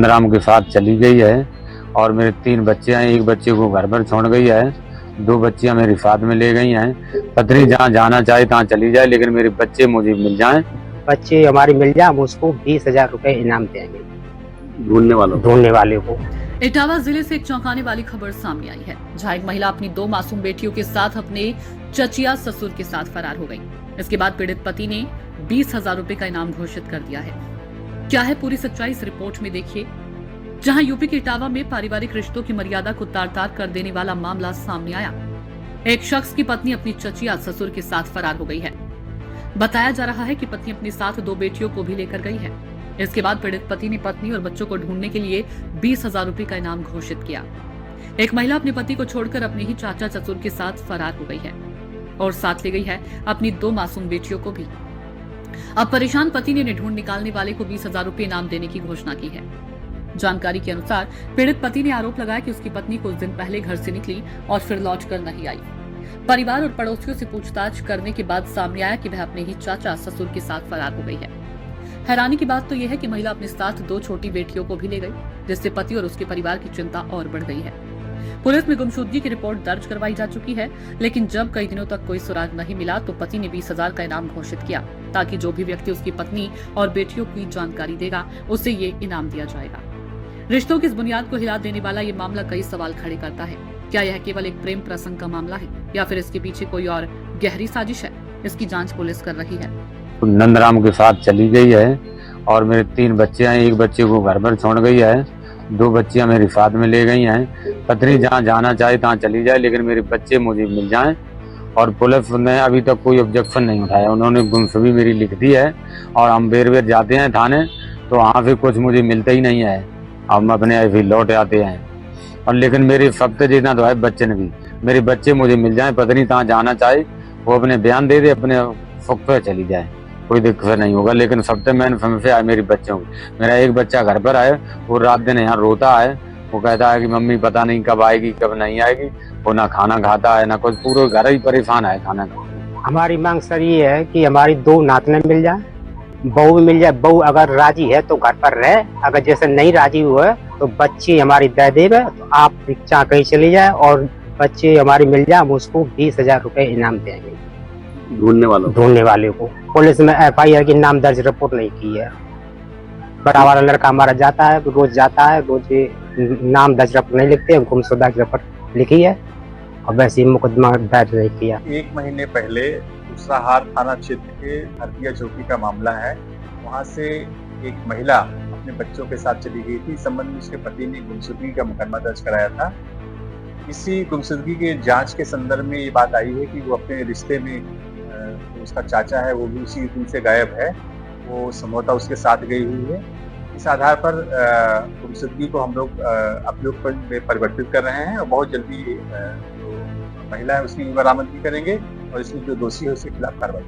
नंदराम के साथ चली गई है और मेरे 3 बच्चे हैं। एक बच्चे को घर पर छोड़ गई है, 2 बच्चियां मेरी साथ में ले गई हैं। पत्नी जहाँ जाना चाहे तहाँ चली जाए, लेकिन मेरे बच्चे मुझे मिल जाएं। बच्चे हमारी मिल जाए, हम उसको 20,000 रुपए इनाम देंगे ढूंढने वाले को। इटावा जिले से एक चौंकाने वाली खबर सामने आई है, जहां एक महिला अपनी 2 मासूम बेटियों के साथ अपने चचिया ससुर के साथ फरार हो गई। इसके बाद पीड़ित पति ने 20,000 रुपए का इनाम घोषित कर दिया है। क्या है पूरी सच्चाई, इस रिपोर्ट में देखिए। जहां यूपी के इटावा में पारिवारिक रिश्तों की मर्यादा को तार-तार कर देने वाला मामला सामने आया। एक शख्स की पत्नी अपनी चचिया ससुर के साथ फरार हो गई है। बताया जा रहा है कि पत्नी अपने साथ 2 बेटियों को भी लेकर गई है। इसके बाद पीड़ित पति ने पत्नी और बच्चों को ढूंढने के लिए 20,000 रुपए का इनाम घोषित किया। एक महिला अपने पति को छोड़कर अपने ही चाचा ससुर के साथ फरार हो गई है और साथ ले गई है अपनी 2 मासूम बेटियों को भी। अब परेशान पति ने ढूंढ निकालने वाले को 20,000 रुपए इनाम देने की घोषणा की है। जानकारी के अनुसार पीड़ित पति ने आरोप लगाया कि उसकी पत्नी कुछ दिन पहले घर से निकली और फिर लौट कर नहीं आई। परिवार और पड़ोसियों से पूछताछ करने के बाद सामने आया कि वह अपने ही चाचा ससुर के साथ फरार हो गई है। हैरानी की बात तो यह है कि महिला अपने साथ 2 छोटी बेटियों को भी ले गई, जिससे पति और उसके परिवार की चिंता और बढ़ गई है। पुलिस में गुमशुदगी की रिपोर्ट दर्ज करवाई जा चुकी है, लेकिन जब कई दिनों तक कोई सुराग नहीं मिला तो पति ने 20,000 का इनाम घोषित किया, ताकि जो भी व्यक्ति उसकी पत्नी और बेटियों की जानकारी देगा उसे ये इनाम दिया जाएगा। रिश्तों की इस बुनियाद को हिला देने वाला ये मामला कई सवाल खड़े करता है। क्या यह केवल एक प्रेम प्रसंग का मामला है या फिर इसके पीछे कोई और गहरी साजिश है? इसकी जांच पुलिस कर रही है। नंदराम के साथ चली गई है और मेरे 3 बच्चे हैं। एक बच्चे को घर पर छोड़ गई है, 2 बच्चियां मेरी साथ में ले गई हैं। पत्नी जहाँ जाना चाहे तहाँ चली जाए, लेकिन मेरे बच्चे मुझे मिल जाएं। और पुलिस ने अभी तक कोई ऑब्जेक्शन नहीं उठाया। उन्होंने गुमशुदगी मेरी लिख दी है और हम बेर जाते हैं थाने, तो वहाँ से कुछ मुझे मिलता ही नहीं है। हम अपने ऐसे लौट आते हैं। और लेकिन मेरे सबसे जितना तो है बच्चन भी, मेरे बच्चे मुझे मिल जाए। पत्नी तहाँ जाना चाहे वो अपने बयान दे दे, अपने सुख पे चली जाए, कोई दिक्कत नहीं होगा। लेकिन सबसे मेन समस्या है मेरी बच्चों की। मेरा एक बच्चा घर पर है, वो रात दिन यहाँ रोता है। वो कहता है कि मम्मी पता नहीं कब आएगी कब नहीं आएगी। वो ना खाना खाता है ना कुछ, पूरे घर ही परेशान है खाना का। हमारी मांग सर ये है कि हमारी 2 नातने मिल जाए, बहू भी मिल जाए। बहू अगर राजी है तो घर पर रहे, अगर जैसे नहीं राजी हुआ तो बच्ची हमारी दे देवे, तो आप चाहे कहीं चली जाए और बच्चे हमारी मिल जाए, हम उसको 20,000 रुपए इनाम देंगे ढूंढने वाले को। पुलिस में FIR की नाम दर्ज रिपोर्ट नहीं की है। बड़ा वाला लड़का हमारा जाता है, रोज जाता है, रोज नाम दर्ज रिपोर्ट नहीं लिखते, गुमशुदा की रिपोर्ट लिखी है और वैसे ही मुकदमा दर्ज नहीं किया। 1 महीने पहले दूसराहाट थाना क्षेत्र के हरदिया चौकी का मामला है। वहाँ से एक महिला अपने बच्चों के साथ चली गई थी। इस संबंध में उसके पति ने गुमशुदगी का मुकदमा दर्ज कराया था। इसी गुमशुदगी के जांच के संदर्भ में ये बात आई है कि वो अपने रिश्ते में उसका चाचा है, वो भी उसी दिन से गायब है। वो संभवतः उसके साथ गई हुई है। इस आधार पर गुमशुदगी को हम लोग अभियोग में परिवर्तित कर रहे हैं और बहुत जल्दी जो महिला है उसकी बरामदगी करेंगे और इसमें जो दोषी है उसके खिलाफ कार्रवाई।